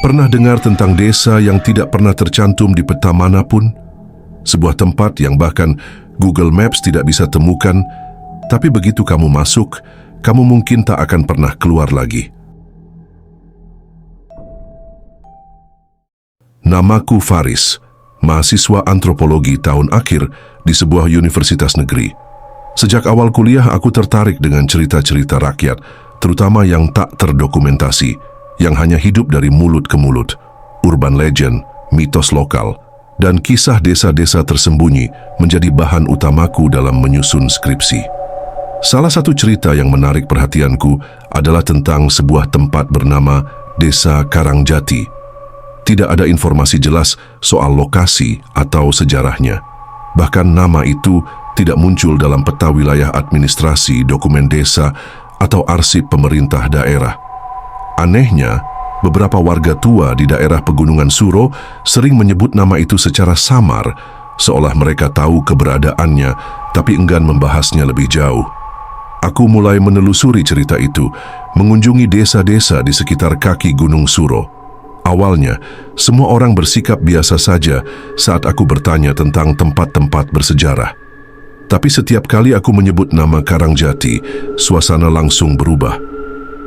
Pernah dengar tentang desa yang tidak pernah tercantum di peta manapun? Sebuah tempat yang bahkan Google Maps tidak bisa temukan, tapi begitu kamu masuk, kamu mungkin tak akan pernah keluar lagi. Namaku Faris, mahasiswa antropologi tahun akhir di sebuah universitas negeri. Sejak awal kuliah aku tertarik dengan cerita-cerita rakyat, terutama yang tak terdokumentasi, yang hanya hidup dari mulut ke mulut, urban legend, mitos lokal, dan kisah desa-desa tersembunyi menjadi bahan utamaku dalam menyusun skripsi. Salah satu cerita yang menarik perhatianku adalah tentang sebuah tempat bernama Desa Karangjati. Tidak ada informasi jelas soal lokasi atau sejarahnya. Bahkan nama itu tidak muncul dalam peta wilayah administrasi, dokumen desa, atau arsip pemerintah daerah. Anehnya, beberapa warga tua di daerah Pegunungan Suro sering menyebut nama itu secara samar, seolah mereka tahu keberadaannya, tapi enggan membahasnya lebih jauh. Aku mulai menelusuri cerita itu, mengunjungi desa-desa di sekitar kaki Gunung Suro. Awalnya, semua orang bersikap biasa saja saat aku bertanya tentang tempat-tempat bersejarah. Tapi setiap kali aku menyebut nama Karangjati, suasana langsung berubah.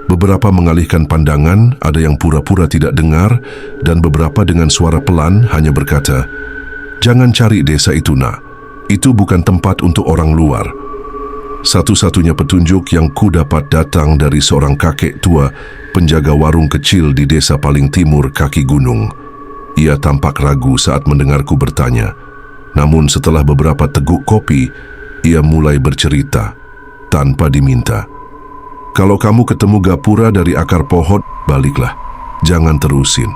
Beberapa mengalihkan pandangan, ada yang pura-pura tidak dengar, dan beberapa dengan suara pelan hanya berkata, "Jangan cari desa itu, nak. Itu bukan tempat untuk orang luar." Satu-satunya petunjuk yang ku dapat datang dari seorang kakek tua, penjaga warung kecil di desa paling timur kaki gunung. Ia tampak ragu saat mendengarku bertanya. Namun setelah beberapa teguk kopi, ia mulai bercerita tanpa diminta. "Kalau kamu ketemu gapura dari akar pohon, baliklah. Jangan terusin.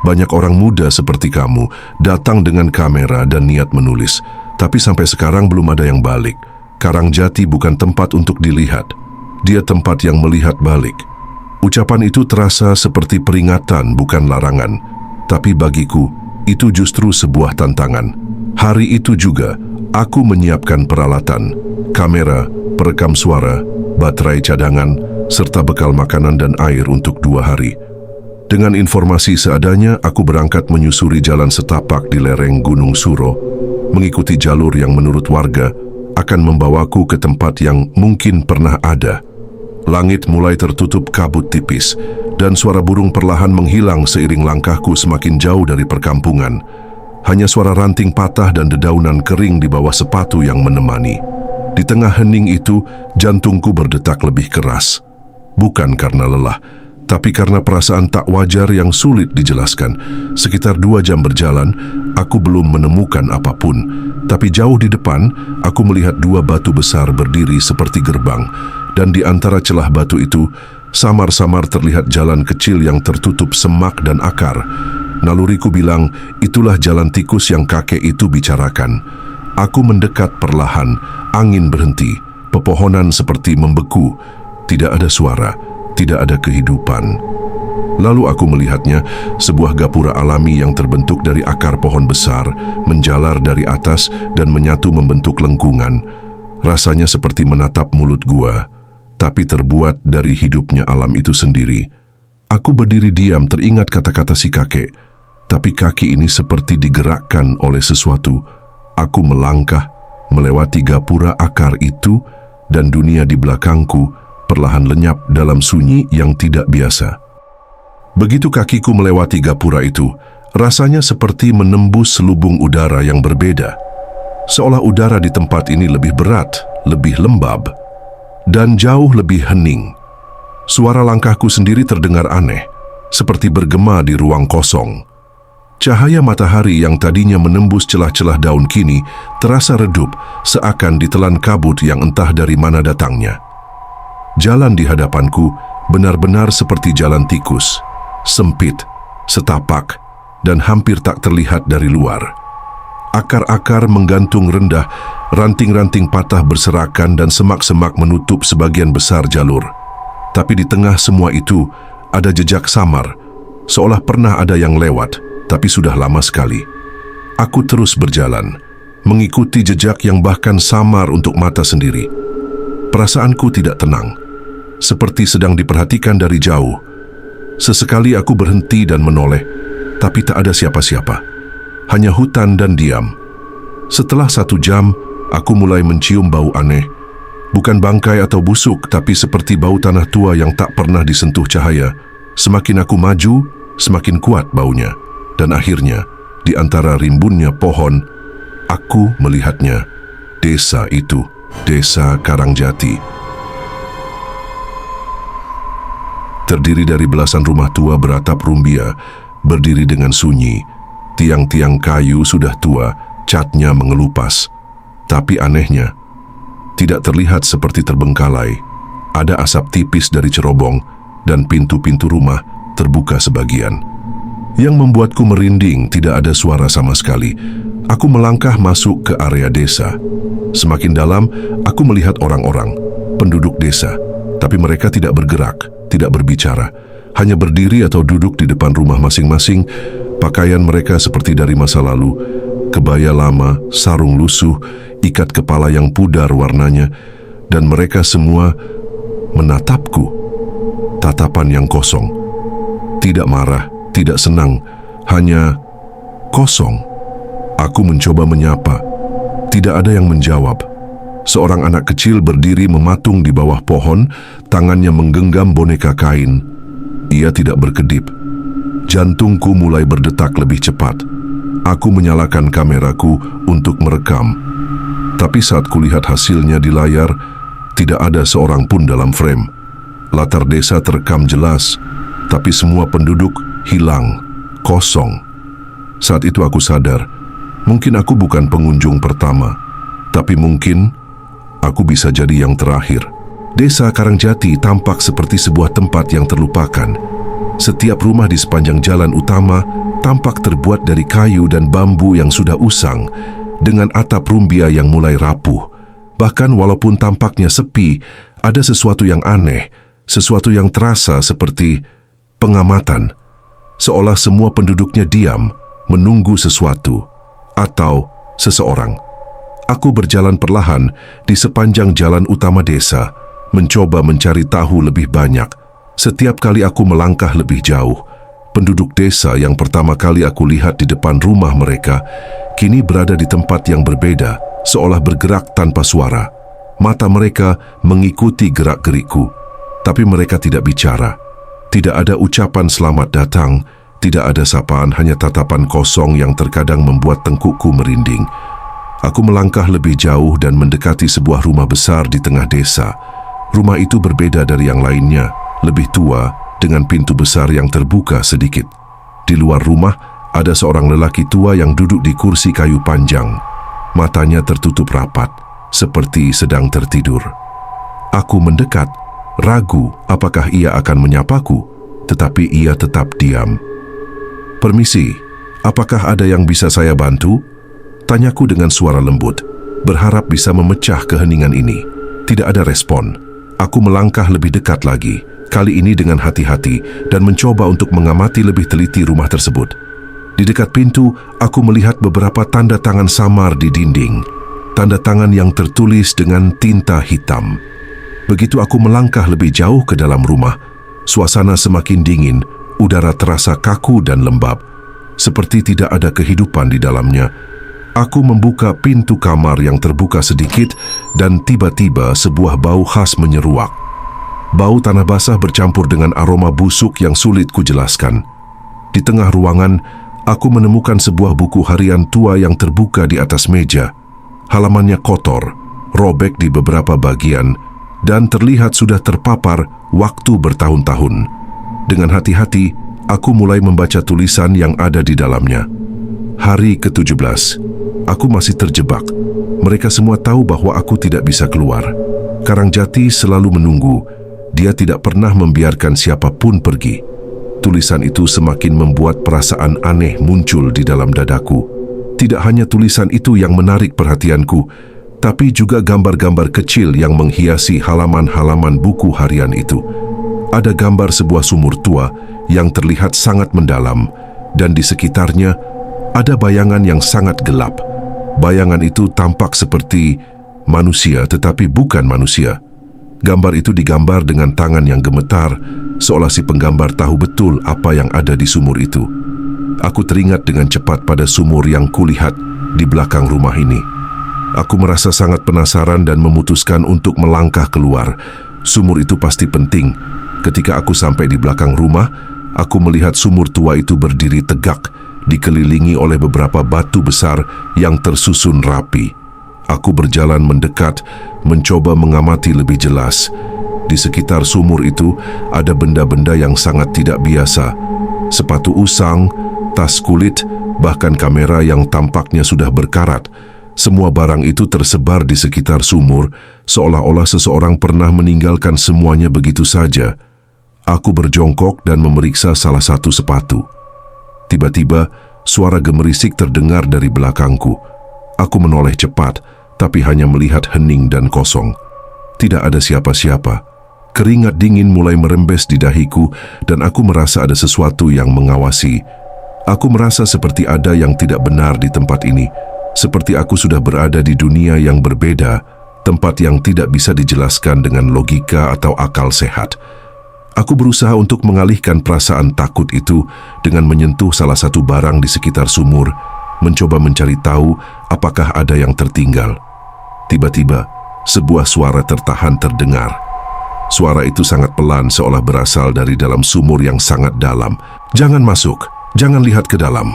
Banyak orang muda seperti kamu datang dengan kamera dan niat menulis, tapi sampai sekarang belum ada yang balik. Karangjati bukan tempat untuk dilihat. Dia tempat yang melihat balik." Ucapan itu terasa seperti peringatan, bukan larangan. Tapi bagiku, itu justru sebuah tantangan. Hari itu juga, aku menyiapkan peralatan, kamera, perekam suara, baterai cadangan, serta bekal makanan dan air untuk 2 hari. Dengan informasi seadanya, aku berangkat menyusuri jalan setapak di lereng Gunung Suro, mengikuti jalur yang menurut warga akan membawaku ke tempat yang mungkin pernah ada. Langit mulai tertutup kabut tipis, dan suara burung perlahan menghilang seiring langkahku semakin jauh dari perkampungan. Hanya suara ranting patah dan dedaunan kering di bawah sepatu yang menemani. Di tengah hening itu, jantungku berdetak lebih keras. Bukan karena lelah, tapi karena perasaan tak wajar yang sulit dijelaskan. Sekitar 2 jam berjalan, aku belum menemukan apapun. Tapi jauh di depan, aku melihat 2 batu besar berdiri seperti gerbang. Dan di antara celah batu itu, samar-samar terlihat jalan kecil yang tertutup semak dan akar. Naluriku bilang, itulah jalan tikus yang kakek itu bicarakan. Aku mendekat perlahan, angin berhenti, pepohonan seperti membeku. Tidak ada suara, tidak ada kehidupan. Lalu aku melihatnya, sebuah gapura alami yang terbentuk dari akar pohon besar, menjalar dari atas dan menyatu membentuk lengkungan. Rasanya seperti menatap mulut gua, tapi terbuat dari hidupnya alam itu sendiri. Aku berdiri diam, teringat kata-kata si kakek, tapi kaki ini seperti digerakkan oleh sesuatu. Aku melangkah, melewati gapura akar itu, dan dunia di belakangku perlahan lenyap dalam sunyi yang tidak biasa. Begitu kakiku melewati gapura itu, rasanya seperti menembus selubung udara yang berbeda. Seolah udara di tempat ini lebih berat, lebih lembab, dan jauh lebih hening. Suara langkahku sendiri terdengar aneh, seperti bergema di ruang kosong. Cahaya matahari yang tadinya menembus celah-celah daun kini terasa redup, seakan ditelan kabut yang entah dari mana datangnya. Jalan di hadapanku benar-benar seperti jalan tikus, sempit, setapak, dan hampir tak terlihat dari luar. Akar-akar menggantung rendah, ranting-ranting patah berserakan dan semak-semak menutup sebagian besar jalur. Tapi di tengah semua itu, ada jejak samar, seolah pernah ada yang lewat, tapi sudah lama sekali. Aku terus berjalan, mengikuti jejak yang bahkan samar untuk mata sendiri. Perasaanku tidak tenang, seperti sedang diperhatikan dari jauh. Sesekali aku berhenti dan menoleh, tapi tak ada siapa-siapa. Hanya hutan dan diam. Setelah 1 jam, aku mulai mencium bau aneh. Bukan bangkai atau busuk, tapi seperti bau tanah tua yang tak pernah disentuh cahaya. Semakin aku maju, semakin kuat baunya. Dan akhirnya, di antara rimbunnya pohon, aku melihatnya. Desa itu, Desa Karangjati. Terdiri dari belasan rumah tua beratap rumbia, berdiri dengan sunyi. Tiang-tiang kayu sudah tua, catnya mengelupas. Tapi anehnya, tidak terlihat seperti terbengkalai. Ada asap tipis dari cerobong dan pintu-pintu rumah terbuka sebagian. Yang membuatku merinding, tidak ada suara sama sekali. Aku melangkah masuk ke area desa. Semakin dalam, aku melihat orang-orang, penduduk desa. Tapi mereka tidak bergerak, tidak berbicara. Hanya berdiri atau duduk di depan rumah masing-masing. Pakaian mereka seperti dari masa lalu. Kebaya lama, sarung lusuh, ikat kepala yang pudar warnanya, dan mereka semua menatapku. Tatapan yang kosong. Tidak marah, tidak senang, hanya kosong. Aku mencoba menyapa. Tidak ada yang menjawab. Seorang anak kecil berdiri mematung di bawah pohon, tangannya menggenggam boneka kain. Ia tidak berkedip. Jantungku mulai berdetak lebih cepat. Aku menyalakan kameraku untuk merekam. Tapi saat kulihat hasilnya di layar, tidak ada seorang pun dalam frame. Latar desa terekam jelas, tapi semua penduduk hilang, kosong. Saat itu aku sadar, mungkin aku bukan pengunjung pertama, tapi mungkin aku bisa jadi yang terakhir. Desa Karangjati tampak seperti sebuah tempat yang terlupakan. Setiap rumah di sepanjang jalan utama tampak terbuat dari kayu dan bambu yang sudah usang, dengan atap rumbia yang mulai rapuh. Bahkan walaupun tampaknya sepi, ada sesuatu yang aneh, sesuatu yang terasa seperti pengamatan. Seolah semua penduduknya diam, menunggu sesuatu atau seseorang. Aku berjalan perlahan di sepanjang jalan utama desa, mencoba mencari tahu lebih banyak. Setiap kali aku melangkah lebih jauh, penduduk desa yang pertama kali aku lihat di depan rumah mereka, kini berada di tempat yang berbeda, seolah bergerak tanpa suara. Mata mereka mengikuti gerak-gerikku, tapi mereka tidak bicara. Tidak ada ucapan selamat datang, tidak ada sapaan, hanya tatapan kosong yang terkadang membuat tengkukku merinding. Aku melangkah lebih jauh dan mendekati sebuah rumah besar di tengah desa. Rumah itu berbeda dari yang lainnya, lebih tua, dengan pintu besar yang terbuka sedikit. Di luar rumah, ada seorang lelaki tua yang duduk di kursi kayu panjang. Matanya tertutup rapat, seperti sedang tertidur. Aku mendekat, ragu apakah ia akan menyapaku, tetapi ia tetap diam. "Permisi, apakah ada yang bisa saya bantu?" Tanyaku dengan suara lembut, berharap bisa memecah keheningan ini. Tidak ada respon. Aku melangkah lebih dekat lagi, kali ini dengan hati-hati, dan mencoba untuk mengamati lebih teliti rumah tersebut. Di dekat pintu, aku melihat beberapa tanda tangan samar di dinding. Tanda tangan yang tertulis dengan tinta hitam. Begitu aku melangkah lebih jauh ke dalam rumah, suasana semakin dingin, udara terasa kaku dan lembab, seperti tidak ada kehidupan di dalamnya. Aku membuka pintu kamar yang terbuka sedikit dan tiba-tiba sebuah bau khas menyeruak. Bau tanah basah bercampur dengan aroma busuk yang sulit kujelaskan. Di tengah ruangan, aku menemukan sebuah buku harian tua yang terbuka di atas meja. Halamannya kotor, robek di beberapa bagian, dan terlihat sudah terpapar waktu bertahun-tahun. Dengan hati-hati, aku mulai membaca tulisan yang ada di dalamnya. Hari ke-17. Aku masih terjebak. Mereka semua tahu bahwa aku tidak bisa keluar. Karangjati selalu menunggu. Dia tidak pernah membiarkan siapapun pergi. Tulisan itu semakin membuat perasaan aneh muncul di dalam dadaku. Tidak hanya tulisan itu yang menarik perhatianku, tapi juga gambar-gambar kecil yang menghiasi halaman-halaman buku harian itu. Ada gambar sebuah sumur tua yang terlihat sangat mendalam, dan di sekitarnya ada bayangan yang sangat gelap. Bayangan itu tampak seperti manusia tetapi bukan manusia. Gambar itu digambar dengan tangan yang gemetar, seolah si penggambar tahu betul apa yang ada di sumur itu. Aku teringat dengan cepat pada sumur yang kulihat di belakang rumah ini. Aku merasa sangat penasaran dan memutuskan untuk melangkah keluar. Sumur itu pasti penting. Ketika aku sampai di belakang rumah, aku melihat sumur tua itu berdiri tegak, dikelilingi oleh beberapa batu besar yang tersusun rapi. Aku berjalan mendekat, mencoba mengamati lebih jelas. Di sekitar sumur itu ada benda-benda yang sangat tidak biasa. Sepatu usang, tas kulit, bahkan kamera yang tampaknya sudah berkarat. Semua barang itu tersebar di sekitar sumur, seolah-olah seseorang pernah meninggalkan semuanya begitu saja. Aku berjongkok dan memeriksa salah satu sepatu. Tiba-tiba, suara gemerisik terdengar dari belakangku. Aku menoleh cepat, tapi hanya melihat hening dan kosong. Tidak ada siapa-siapa. Keringat dingin mulai merembes di dahiku dan aku merasa ada sesuatu yang mengawasi. Aku merasa seperti ada yang tidak benar di tempat ini. Seperti aku sudah berada di dunia yang berbeda, tempat yang tidak bisa dijelaskan dengan logika atau akal sehat. Aku berusaha untuk mengalihkan perasaan takut itu dengan menyentuh salah satu barang di sekitar sumur, mencoba mencari tahu apakah ada yang tertinggal. Tiba-tiba, sebuah suara tertahan terdengar. Suara itu sangat pelan seolah berasal dari dalam sumur yang sangat dalam. "Jangan masuk, jangan lihat ke dalam."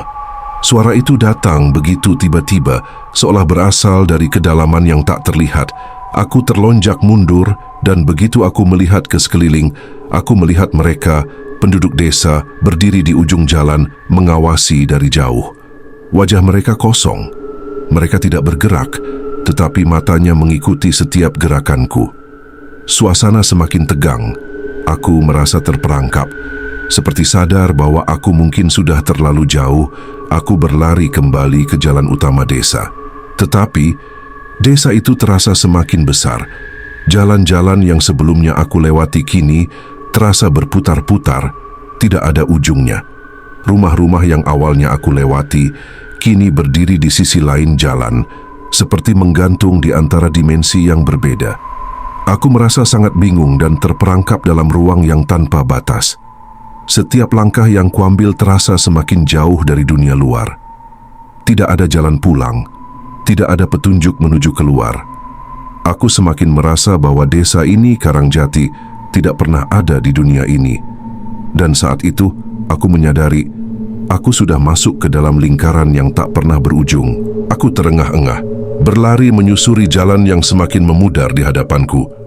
Suara itu datang begitu tiba-tiba, seolah berasal dari kedalaman yang tak terlihat. Aku terlonjak mundur dan begitu aku melihat ke sekeliling, aku melihat mereka, penduduk desa, berdiri di ujung jalan, mengawasi dari jauh. Wajah mereka kosong. Mereka tidak bergerak, tetapi matanya mengikuti setiap gerakanku. Suasana semakin tegang. Aku merasa terperangkap. Seperti sadar bahwa aku mungkin sudah terlalu jauh, aku berlari kembali ke jalan utama desa. Tetapi, desa itu terasa semakin besar. Jalan-jalan yang sebelumnya aku lewati kini terasa berputar-putar, tidak ada ujungnya. Rumah-rumah yang awalnya aku lewati, kini berdiri di sisi lain jalan, seperti menggantung di antara dimensi yang berbeda. Aku merasa sangat bingung dan terperangkap dalam ruang yang tanpa batas. Setiap langkah yang kuambil terasa semakin jauh dari dunia luar. Tidak ada jalan pulang, tidak ada petunjuk menuju keluar. Aku semakin merasa bahwa desa ini, Karangjati, tidak pernah ada di dunia ini. Dan saat itu, aku menyadari, aku sudah masuk ke dalam lingkaran yang tak pernah berujung. Aku terengah-engah, berlari menyusuri jalan yang semakin memudar di hadapanku.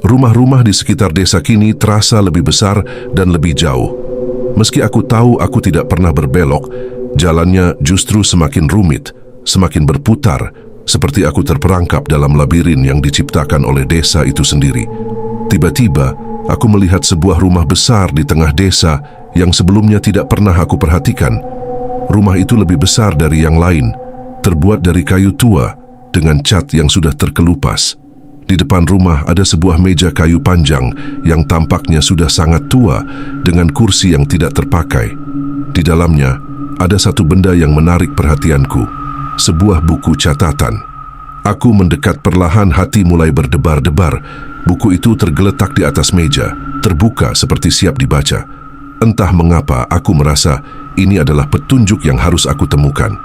Rumah-rumah di sekitar desa kini terasa lebih besar dan lebih jauh. Meski aku tahu aku tidak pernah berbelok, jalannya justru semakin rumit, semakin berputar, seperti aku terperangkap dalam labirin yang diciptakan oleh desa itu sendiri. Tiba-tiba, aku melihat sebuah rumah besar di tengah desa yang sebelumnya tidak pernah aku perhatikan. Rumah itu lebih besar dari yang lain, terbuat dari kayu tua dengan cat yang sudah terkelupas. Di depan rumah ada sebuah meja kayu panjang yang tampaknya sudah sangat tua dengan kursi yang tidak terpakai. Di dalamnya ada satu benda yang menarik perhatianku, sebuah buku catatan. Aku mendekat perlahan, hati mulai berdebar-debar. Buku itu tergeletak di atas meja, terbuka seperti siap dibaca. Entah mengapa aku merasa ini adalah petunjuk yang harus aku temukan.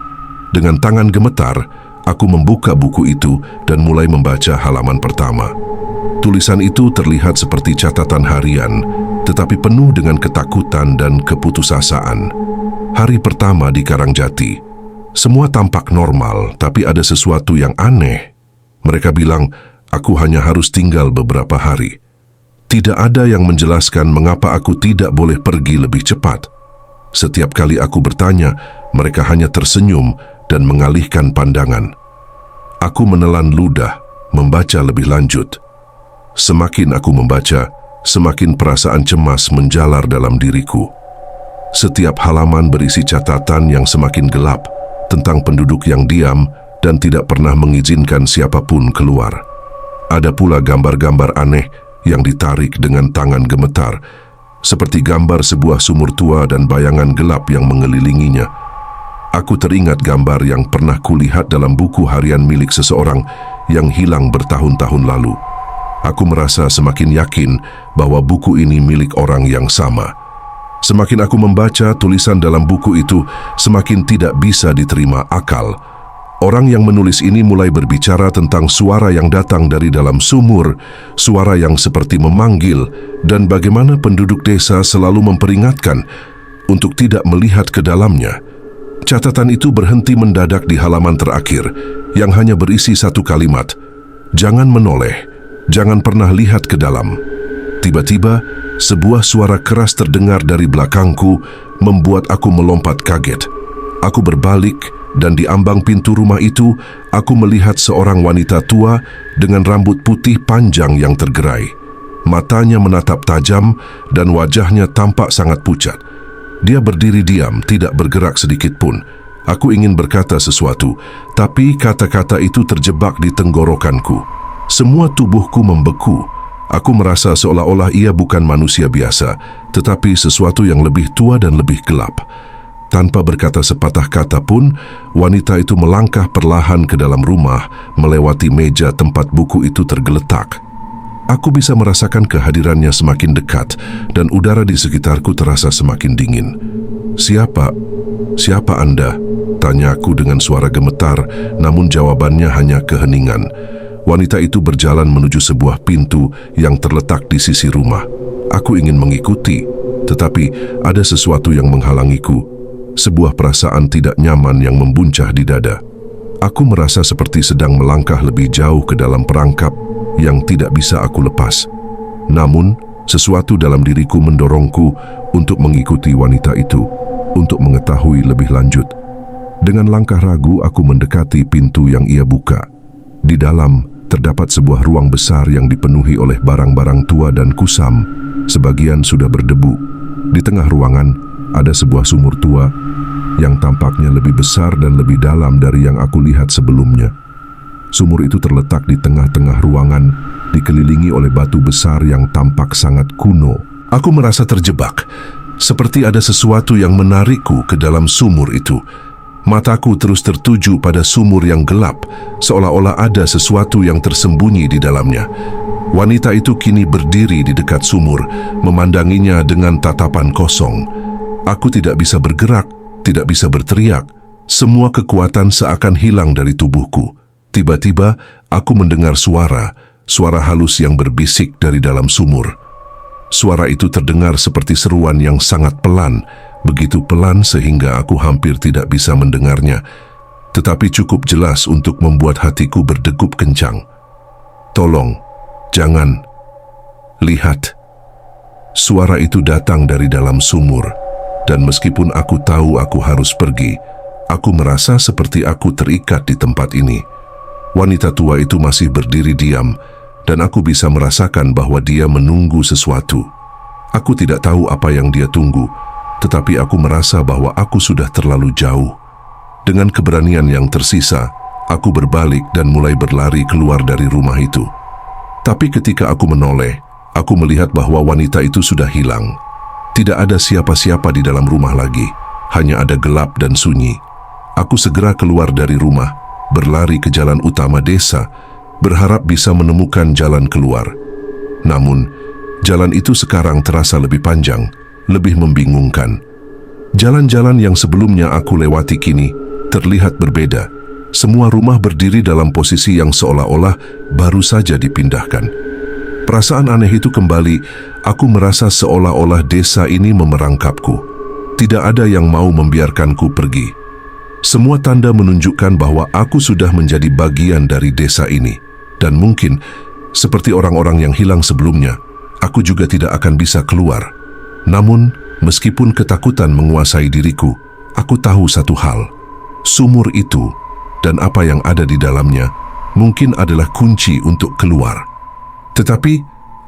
Dengan tangan gemetar, aku membuka buku itu dan mulai membaca halaman pertama. Tulisan itu terlihat seperti catatan harian, tetapi penuh dengan ketakutan dan keputusasaan. Hari pertama di Karangjati. Semua tampak normal, tapi ada sesuatu yang aneh. Mereka bilang, aku hanya harus tinggal beberapa hari. Tidak ada yang menjelaskan mengapa aku tidak boleh pergi lebih cepat. Setiap kali aku bertanya, mereka hanya tersenyum dan mengalihkan pandangan. Aku menelan ludah, membaca lebih lanjut. Semakin aku membaca, semakin perasaan cemas menjalar dalam diriku. Setiap halaman berisi catatan yang semakin gelap tentang penduduk yang diam dan tidak pernah mengizinkan siapapun keluar. Ada pula gambar-gambar aneh yang ditarik dengan tangan gemetar, seperti gambar sebuah sumur tua dan bayangan gelap yang mengelilinginya. Aku teringat gambar yang pernah kulihat dalam buku harian milik seseorang yang hilang bertahun-tahun lalu. Aku merasa semakin yakin bahwa buku ini milik orang yang sama. Semakin aku membaca tulisan dalam buku itu, semakin tidak bisa diterima akal. Orang yang menulis ini mulai berbicara tentang suara yang datang dari dalam sumur, suara yang seperti memanggil, dan bagaimana penduduk desa selalu memperingatkan untuk tidak melihat ke dalamnya. Catatan itu berhenti mendadak di halaman terakhir, yang hanya berisi satu kalimat, "Jangan menoleh, jangan pernah lihat ke dalam." Tiba-tiba, sebuah suara keras terdengar dari belakangku, membuat aku melompat kaget. Aku berbalik, dan di ambang pintu rumah itu, aku melihat seorang wanita tua dengan rambut putih panjang yang tergerai. Matanya menatap tajam, dan wajahnya tampak sangat pucat. Dia berdiri diam, tidak bergerak sedikit pun. Aku ingin berkata sesuatu, tapi kata-kata itu terjebak di tenggorokanku. Semua tubuhku membeku. Aku merasa seolah-olah ia bukan manusia biasa, tetapi sesuatu yang lebih tua dan lebih gelap. Tanpa berkata sepatah kata pun, wanita itu melangkah perlahan ke dalam rumah, melewati meja tempat buku itu tergeletak. Aku bisa merasakan kehadirannya semakin dekat, dan udara di sekitarku terasa semakin dingin. Siapa Anda?" Tanyaku dengan suara gemetar, namun jawabannya hanya keheningan. Wanita itu berjalan menuju sebuah pintu yang terletak di sisi rumah. Aku ingin mengikuti, tetapi ada sesuatu yang menghalangiku. Sebuah perasaan tidak nyaman yang membuncah di dada. Aku merasa seperti sedang melangkah lebih jauh ke dalam perangkap yang tidak bisa aku lepas. Namun, sesuatu dalam diriku mendorongku untuk mengikuti wanita itu, untuk mengetahui lebih lanjut. Dengan langkah ragu, aku mendekati pintu yang ia buka. Di dalam, terdapat sebuah ruang besar yang dipenuhi oleh barang-barang tua dan kusam. Sebagian sudah berdebu. Di tengah ruangan, ada sebuah sumur tua yang tampaknya lebih besar dan lebih dalam dari yang aku lihat sebelumnya. Sumur itu terletak di tengah-tengah ruangan, dikelilingi oleh batu besar yang tampak sangat kuno. Aku merasa terjebak, seperti ada sesuatu yang menarikku ke dalam sumur itu. Mataku terus tertuju pada sumur yang gelap, seolah-olah ada sesuatu yang tersembunyi di dalamnya. Wanita itu kini berdiri di dekat sumur, memandanginya dengan tatapan kosong. Aku tidak bisa bergerak, tidak bisa berteriak. Semua kekuatan seakan hilang dari tubuhku. Tiba-tiba, aku mendengar suara halus yang berbisik dari dalam sumur. Suara itu terdengar seperti seruan yang sangat pelan, begitu pelan sehingga aku hampir tidak bisa mendengarnya, tetapi cukup jelas untuk membuat hatiku berdegup kencang. "Tolong, jangan. Lihat." Suara itu datang dari dalam sumur, dan meskipun aku tahu aku harus pergi, aku merasa seperti aku terikat di tempat ini. Wanita tua itu masih berdiri diam, dan aku bisa merasakan bahwa dia menunggu sesuatu. Aku tidak tahu apa yang dia tunggu, tetapi aku merasa bahwa aku sudah terlalu jauh. Dengan keberanian yang tersisa, aku berbalik dan mulai berlari keluar dari rumah itu. Tapi ketika aku menoleh, aku melihat bahwa wanita itu sudah hilang. Tidak ada siapa-siapa di dalam rumah lagi, hanya ada gelap dan sunyi. Aku segera keluar dari rumah, berlari ke jalan utama desa, berharap bisa menemukan jalan keluar. Namun, jalan itu sekarang terasa lebih panjang, lebih membingungkan. Jalan-jalan yang sebelumnya aku lewati kini terlihat berbeda. Semua rumah berdiri dalam posisi yang seolah-olah baru saja dipindahkan. Perasaan aneh itu kembali. Aku merasa seolah-olah desa ini memerangkapku. Tidak ada yang mau membiarkanku pergi. Semua tanda menunjukkan bahwa aku sudah menjadi bagian dari desa ini. Dan mungkin, seperti orang-orang yang hilang sebelumnya, aku juga tidak akan bisa keluar. Namun, meskipun ketakutan menguasai diriku, aku tahu satu hal. Sumur itu dan apa yang ada di dalamnya mungkin adalah kunci untuk keluar. Tetapi,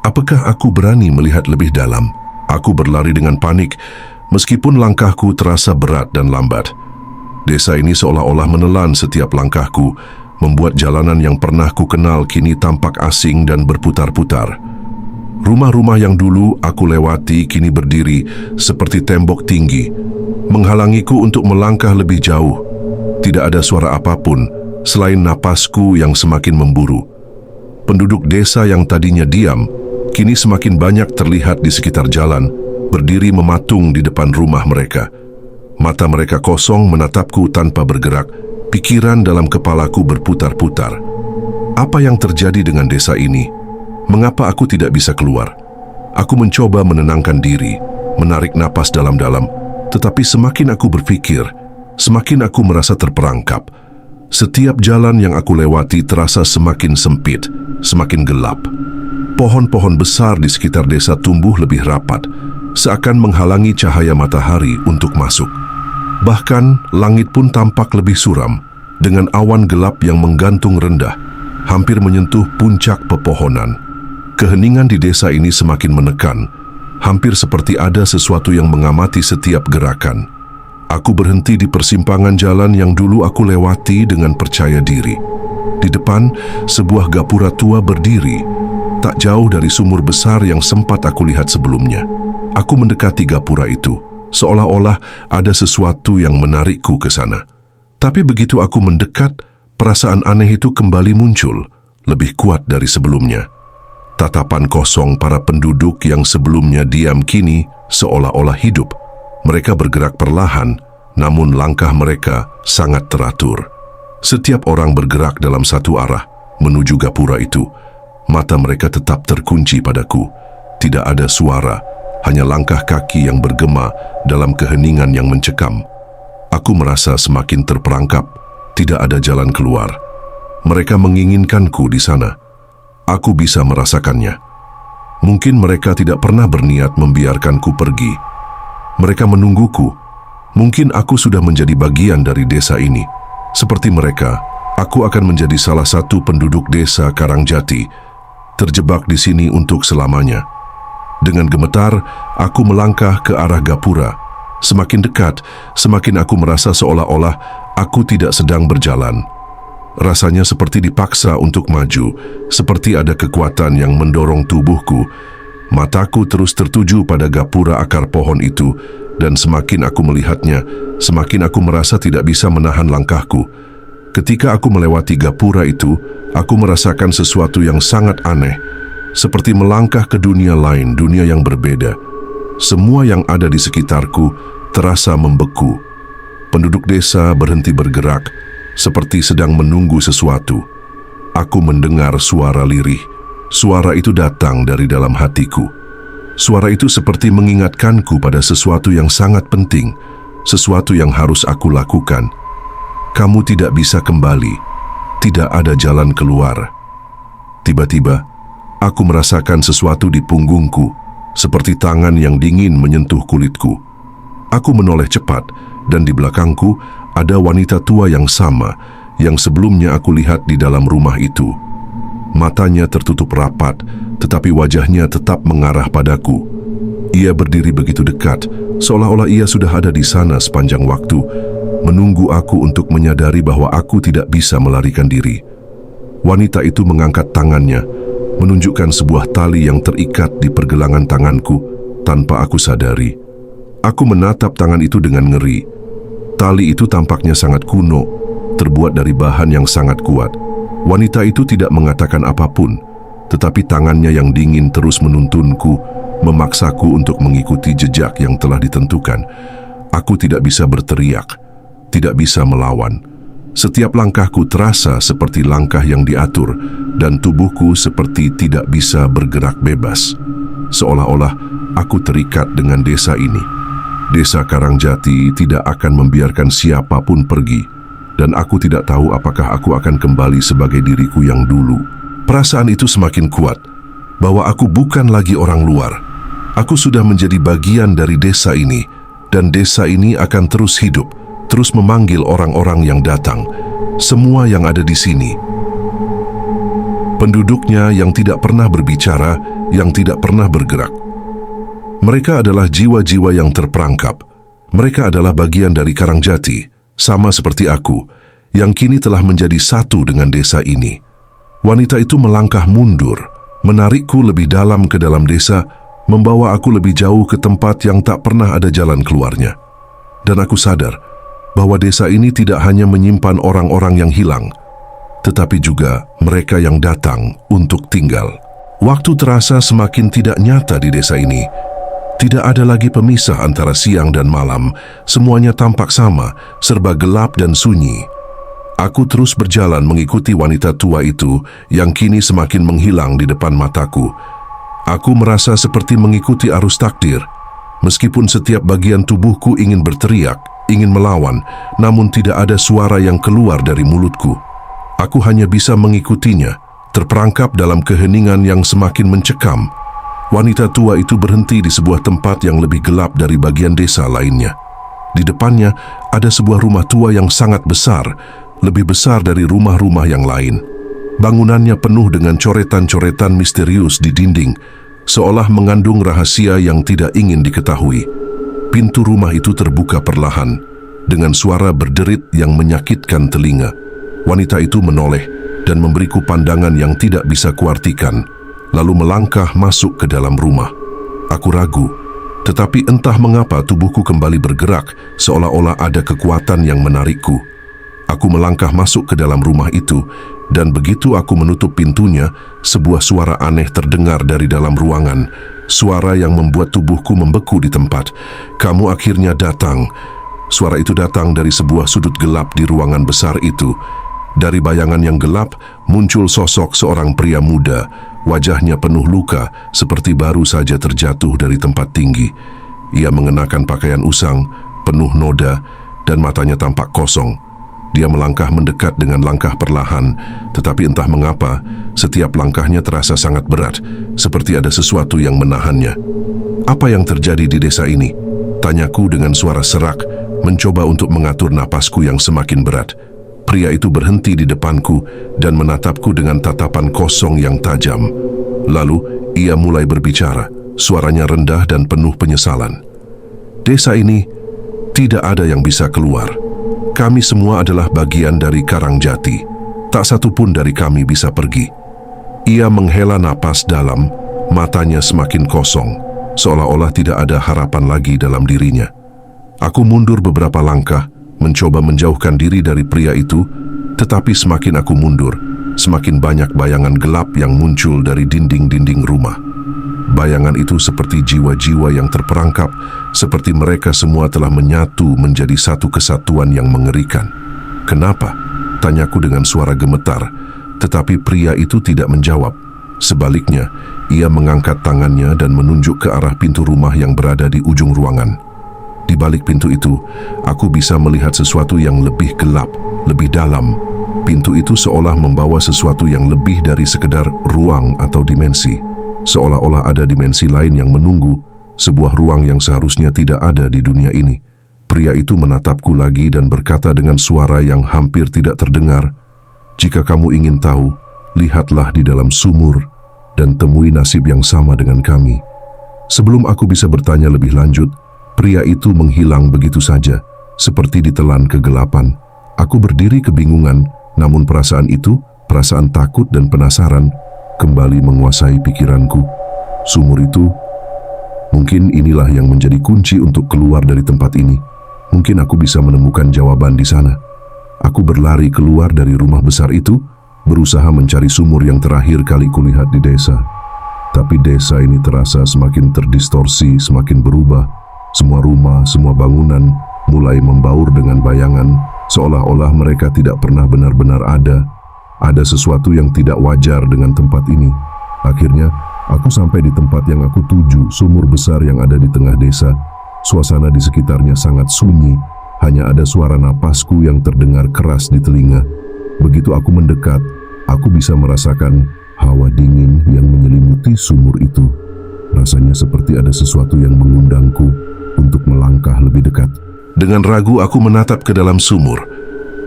apakah aku berani melihat lebih dalam? Aku berlari dengan panik, meskipun langkahku terasa berat dan lambat. Desa ini seolah-olah menelan setiap langkahku, membuat jalanan yang pernah ku kenal kini tampak asing dan berputar-putar. Rumah-rumah yang dulu aku lewati kini berdiri seperti tembok tinggi, menghalangiku untuk melangkah lebih jauh. Tidak ada suara apapun selain napasku yang semakin memburu. Penduduk desa yang tadinya diam, kini semakin banyak terlihat di sekitar jalan, berdiri mematung di depan rumah mereka. Mata mereka kosong menatapku tanpa bergerak, pikiran dalam kepalaku berputar-putar. Apa yang terjadi dengan desa ini? Mengapa aku tidak bisa keluar? Aku mencoba menenangkan diri, menarik napas dalam-dalam, tetapi semakin aku berpikir, semakin aku merasa terperangkap. Setiap jalan yang aku lewati terasa semakin sempit, semakin gelap. Pohon-pohon besar di sekitar desa tumbuh lebih rapat, seakan menghalangi cahaya matahari untuk masuk. Bahkan langit pun tampak lebih suram, dengan awan gelap yang menggantung rendah, hampir menyentuh puncak pepohonan. Keheningan di desa ini semakin menekan, hampir seperti ada sesuatu yang mengamati setiap gerakan. Aku berhenti di persimpangan jalan yang dulu aku lewati dengan percaya diri. Di depan, sebuah gapura tua berdiri, tak jauh dari sumur besar yang sempat aku lihat sebelumnya. Aku mendekati gapura itu, seolah-olah ada sesuatu yang menarikku ke sana. Tapi begitu aku mendekat, perasaan aneh itu kembali muncul, lebih kuat dari sebelumnya. Tatapan kosong para penduduk yang sebelumnya diam kini seolah-olah hidup. Mereka bergerak perlahan, namun langkah mereka sangat teratur. Setiap orang bergerak dalam satu arah, menuju gapura itu. Mata mereka tetap terkunci padaku. Tidak ada suara, hanya langkah kaki yang bergema dalam keheningan yang mencekam. Aku merasa semakin terperangkap, tidak ada jalan keluar. Mereka menginginkanku di sana. Aku bisa merasakannya. Mungkin mereka tidak pernah berniat membiarkanku pergi. Mereka menungguku. Mungkin aku sudah menjadi bagian dari desa ini. Seperti mereka, aku akan menjadi salah satu penduduk desa Karangjati, terjebak di sini untuk selamanya. Dengan gemetar, aku melangkah ke arah gapura. Semakin dekat, semakin aku merasa seolah-olah aku tidak sedang berjalan. Rasanya seperti dipaksa untuk maju, seperti ada kekuatan yang mendorong tubuhku. Mataku terus tertuju pada gapura akar pohon itu, dan semakin aku melihatnya, semakin aku merasa tidak bisa menahan langkahku. Ketika aku melewati gapura itu, aku merasakan sesuatu yang sangat aneh, seperti melangkah ke dunia lain, dunia yang berbeda. Semua yang ada di sekitarku terasa membeku. Penduduk desa berhenti bergerak, seperti sedang menunggu sesuatu. Aku mendengar suara lirih. Suara itu datang dari dalam hatiku. Suara itu seperti mengingatkanku pada sesuatu yang sangat penting, sesuatu yang harus aku lakukan. Kamu tidak bisa kembali, tidak ada jalan keluar. Tiba-tiba, aku merasakan sesuatu di punggungku, seperti tangan yang dingin menyentuh kulitku. Aku menoleh cepat, dan di belakangku ada wanita tua yang sama, yang sebelumnya aku lihat di dalam rumah itu. Matanya tertutup rapat, tetapi wajahnya tetap mengarah padaku. Ia berdiri begitu dekat, seolah-olah ia sudah ada di sana sepanjang waktu, menunggu aku untuk menyadari bahwa aku tidak bisa melarikan diri. Wanita itu mengangkat tangannya, menunjukkan sebuah tali yang terikat di pergelangan tanganku tanpa aku sadari. Aku menatap tangan itu dengan ngeri. Tali itu tampaknya sangat kuno, terbuat dari bahan yang sangat kuat. Wanita itu tidak mengatakan apapun, tetapi tangannya yang dingin terus menuntunku, memaksaku untuk mengikuti jejak yang telah ditentukan. Aku tidak bisa berteriak, tidak bisa melawan. Setiap langkahku terasa seperti langkah yang diatur, dan tubuhku seperti tidak bisa bergerak bebas. Seolah-olah aku terikat dengan desa ini. Desa Karangjati tidak akan membiarkan siapapun pergi, dan aku tidak tahu apakah aku akan kembali sebagai diriku yang dulu. Perasaan itu semakin kuat, bahwa aku bukan lagi orang luar. Aku sudah menjadi bagian dari desa ini, dan desa ini akan terus hidup, terus memanggil orang-orang yang datang, semua yang ada di sini. Penduduknya yang tidak pernah berbicara, yang tidak pernah bergerak. Mereka adalah jiwa-jiwa yang terperangkap. Mereka adalah bagian dari Karangjati, sama seperti aku, yang kini telah menjadi satu dengan desa ini. Wanita itu melangkah mundur, menarikku lebih dalam ke dalam desa, membawa aku lebih jauh ke tempat yang tak pernah ada jalan keluarnya. Dan aku sadar bahwa desa ini tidak hanya menyimpan orang-orang yang hilang, tetapi juga mereka yang datang untuk tinggal. Waktu terasa semakin tidak nyata di desa ini. Tidak ada lagi pemisah antara siang dan malam. Semuanya tampak sama, serba gelap dan sunyi. Aku terus berjalan mengikuti wanita tua itu yang kini semakin menghilang di depan mataku. Aku merasa seperti mengikuti arus takdir. Meskipun setiap bagian tubuhku ingin berteriak, ingin melawan, namun tidak ada suara yang keluar dari mulutku. Aku hanya bisa mengikutinya, terperangkap dalam keheningan yang semakin mencekam. Wanita tua itu berhenti di sebuah tempat yang lebih gelap dari bagian desa lainnya. Di depannya ada sebuah rumah tua yang sangat besar, lebih besar dari rumah-rumah yang lain. Bangunannya penuh dengan coretan-coretan misterius di dinding, seolah mengandung rahasia yang tidak ingin diketahui. Pintu rumah itu terbuka perlahan, dengan suara berderit yang menyakitkan telinga. Wanita itu menoleh dan memberiku pandangan yang tidak bisa kuartikan, lalu melangkah masuk ke dalam rumah. Aku ragu, tetapi entah mengapa tubuhku kembali bergerak, seolah-olah ada kekuatan yang menarikku. Aku melangkah masuk ke dalam rumah itu, dan begitu aku menutup pintunya, sebuah suara aneh terdengar dari dalam ruangan. Suara yang membuat tubuhku membeku di tempat. "Kamu akhirnya datang." Suara itu datang dari sebuah sudut gelap di ruangan besar itu. Dari bayangan yang gelap, muncul sosok seorang pria muda. Wajahnya penuh luka, seperti baru saja terjatuh dari tempat tinggi. Ia mengenakan pakaian usang, penuh noda, dan matanya tampak kosong. Dia melangkah mendekat dengan langkah perlahan, tetapi entah mengapa, setiap langkahnya terasa sangat berat, seperti ada sesuatu yang menahannya. "Apa yang terjadi di desa ini?" tanyaku dengan suara serak, mencoba untuk mengatur napasku yang semakin berat. Pria itu berhenti di depanku dan menatapku dengan tatapan kosong yang tajam. Lalu ia mulai berbicara, suaranya rendah dan penuh penyesalan. "Desa ini tidak ada yang bisa keluar. Kami semua adalah bagian dari Karangjati. Tak satu pun dari kami bisa pergi." Ia menghela napas dalam, matanya semakin kosong, seolah-olah tidak ada harapan lagi dalam dirinya. Aku mundur beberapa langkah, mencoba menjauhkan diri dari pria itu, tetapi semakin aku mundur, semakin banyak bayangan gelap yang muncul dari dinding-dinding rumah. Bayangan itu seperti jiwa-jiwa yang terperangkap, seperti mereka semua telah menyatu menjadi satu kesatuan yang mengerikan. "Kenapa?" tanyaku dengan suara gemetar, tetapi pria itu tidak menjawab. Sebaliknya, ia mengangkat tangannya dan menunjuk ke arah pintu rumah yang berada di ujung ruangan. Di balik pintu itu, aku bisa melihat sesuatu yang lebih gelap, lebih dalam. Pintu itu seolah membawa sesuatu yang lebih dari sekedar ruang atau dimensi. Seolah-olah ada dimensi lain yang menunggu, sebuah ruang yang seharusnya tidak ada di dunia ini. Pria itu menatapku lagi dan berkata dengan suara yang hampir tidak terdengar, "Jika kamu ingin tahu, lihatlah di dalam sumur dan temui nasib yang sama dengan kami." Sebelum aku bisa bertanya lebih lanjut, pria itu menghilang begitu saja, seperti ditelan kegelapan. Aku berdiri kebingungan, namun perasaan itu, perasaan takut dan penasaran, kembali menguasai pikiranku. Sumur itu, mungkin inilah yang menjadi kunci untuk keluar dari tempat ini. Mungkin aku bisa menemukan jawaban di sana. Aku berlari keluar dari rumah besar itu, berusaha mencari sumur yang terakhir kali kulihat di desa. Tapi desa ini terasa semakin terdistorsi, semakin berubah. Semua rumah, semua bangunan mulai membaur dengan bayangan, seolah-olah mereka tidak pernah benar-benar ada. Ada sesuatu yang tidak wajar dengan tempat ini. Akhirnya, aku sampai di tempat yang aku tuju, sumur besar yang ada di tengah desa. Suasana di sekitarnya sangat sunyi, hanya ada suara napasku yang terdengar keras di telinga. Begitu aku mendekat, aku bisa merasakan hawa dingin yang menyelimuti sumur itu. Rasanya seperti ada sesuatu yang mengundangku untuk melangkah lebih dekat. Dengan ragu aku menatap ke dalam sumur.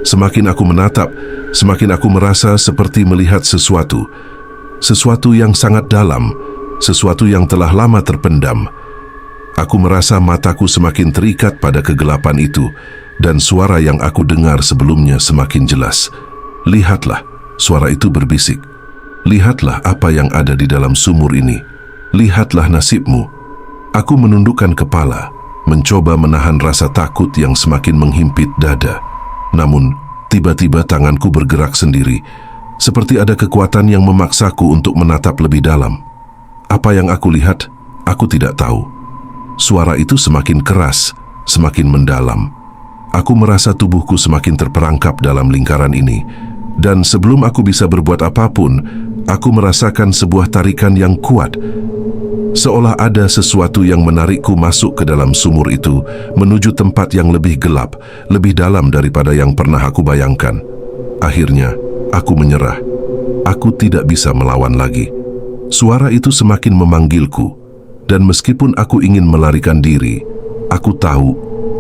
Semakin aku menatap, semakin aku merasa seperti melihat sesuatu. Sesuatu yang sangat dalam, sesuatu yang telah lama terpendam. Aku merasa mataku semakin terikat pada kegelapan itu, dan suara yang aku dengar sebelumnya semakin jelas. "Lihatlah," suara itu berbisik. "Lihatlah apa yang ada di dalam sumur ini. Lihatlah nasibmu." Aku menundukkan kepala, mencoba menahan rasa takut yang semakin menghimpit dada. Namun, tiba-tiba tanganku bergerak sendiri. Seperti ada kekuatan yang memaksaku untuk menatap lebih dalam. Apa yang aku lihat, aku tidak tahu. Suara itu semakin keras, semakin mendalam. Aku merasa tubuhku semakin terperangkap dalam lingkaran ini. Dan sebelum aku bisa berbuat apapun, aku merasakan sebuah tarikan yang kuat. Seolah ada sesuatu yang menarikku masuk ke dalam sumur itu, menuju tempat yang lebih gelap, lebih dalam daripada yang pernah aku bayangkan. Akhirnya, aku menyerah. Aku tidak bisa melawan lagi. Suara itu semakin memanggilku, dan meskipun aku ingin melarikan diri, aku tahu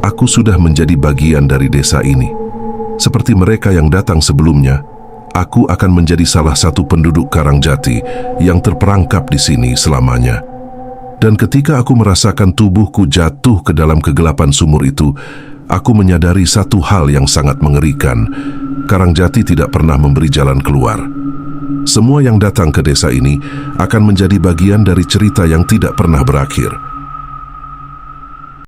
aku sudah menjadi bagian dari desa ini. Seperti mereka yang datang sebelumnya, aku akan menjadi salah satu penduduk Karangjati yang terperangkap di sini selamanya. Dan ketika aku merasakan tubuhku jatuh ke dalam kegelapan sumur itu, aku menyadari satu hal yang sangat mengerikan. Karangjati tidak pernah memberi jalan keluar. Semua yang datang ke desa ini akan menjadi bagian dari cerita yang tidak pernah berakhir.